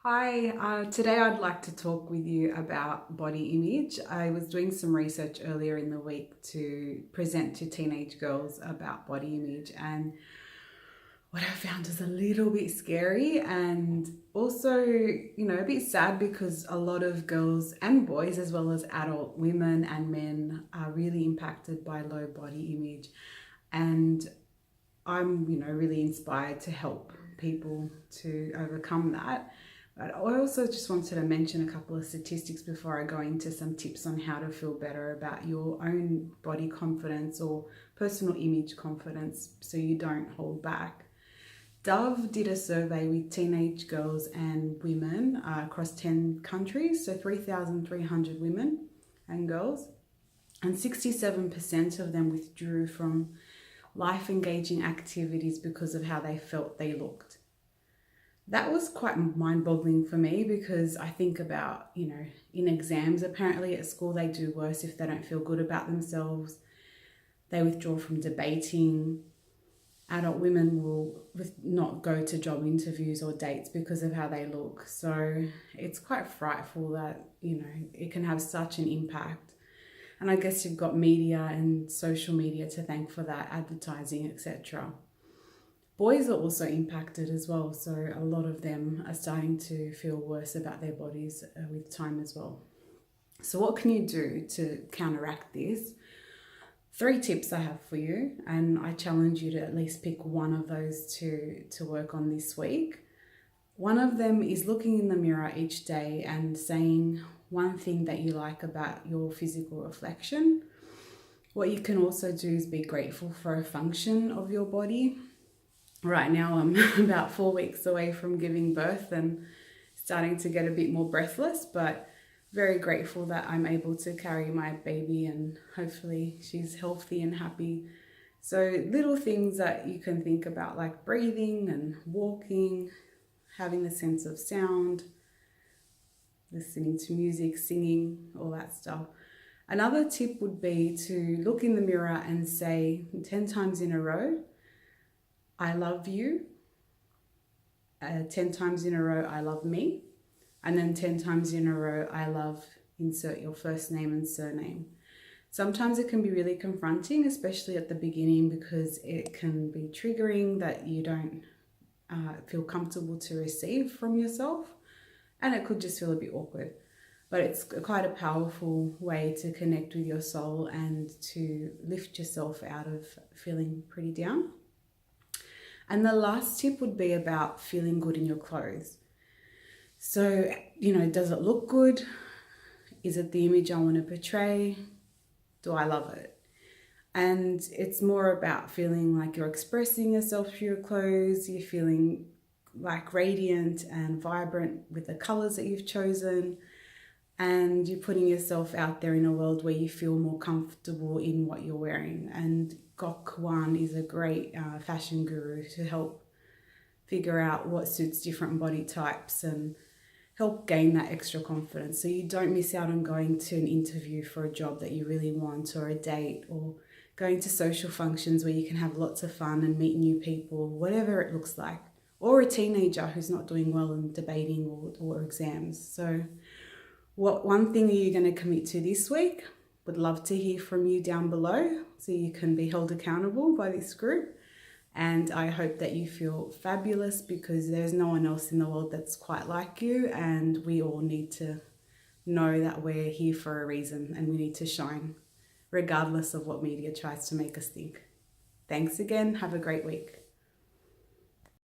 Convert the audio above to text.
Hi, today I'd like to talk with you about body image. I was doing some research earlier in the week to present to teenage girls about body image, and what I found is a little bit scary and also, a bit sad because a lot of girls and boys, as well as adult women and men, are really impacted by low body image. And I'm, really inspired to help people to overcome that. But I also just wanted to mention a couple of statistics before I go into some tips on how to feel better about your own body confidence or personal image confidence so you don't hold back. Dove did a survey with teenage girls and women across 10 countries, so 3,300 women and girls, and 67% of them withdrew from life-engaging activities because of how they felt they looked. That was quite mind-boggling for me because I think about, in exams, apparently at school they do worse if they don't feel good about themselves. They withdraw from debating. Adult women will not go to job interviews or dates because of how they look. So it's quite frightful that, it can have such an impact. And I guess you've got media and social media to thank for that, advertising, etc. Boys are also impacted as well, so a lot of them are starting to feel worse about their bodies with time as well. So what can you do to counteract this? 3 tips I have for you, and I challenge you to at least pick one of those to work on this week. One of them is looking in the mirror each day and saying one thing that you like about your physical reflection. What you can also do is be grateful for a function of your body. Right now I'm about 4 weeks away from giving birth and starting to get a bit more breathless, but very grateful that I'm able to carry my baby and hopefully she's healthy and happy. So little things that you can think about, like breathing and walking, having the sense of sound, listening to music, singing, all that stuff. Another tip would be to look in the mirror and say 10 times in a row, I love you. 10 times in a row, I love me. And then 10 times in a row, I love, insert your first name and surname. Sometimes it can be really confronting, especially at the beginning, because it can be triggering that you don't feel comfortable to receive from yourself. And it could just feel a bit awkward. But it's quite a powerful way to connect with your soul and to lift yourself out of feeling pretty down. And the last tip would be about feeling good in your clothes. So, does it look good? Is it the image I want to portray? Do I love it? And it's more about feeling like you're expressing yourself through your clothes. You're feeling like radiant and vibrant with the colors that you've chosen. And you're putting yourself out there in a world where you feel more comfortable in what you're wearing. And Gok Kwan is a great fashion guru to help figure out what suits different body types and help gain that extra confidence so you don't miss out on going to an interview for a job that you really want, or a date, or going to social functions where you can have lots of fun and meet new people, whatever it looks like, or a teenager who's not doing well in debating or exams. So what one thing are you going to commit to this week? Would love to hear from you down below so you can be held accountable by this group. And I hope that you feel fabulous, because there's no one else in the world that's quite like you, and we all need to know that we're here for a reason and we need to shine regardless of what media tries to make us think. Thanks again. Have a great week.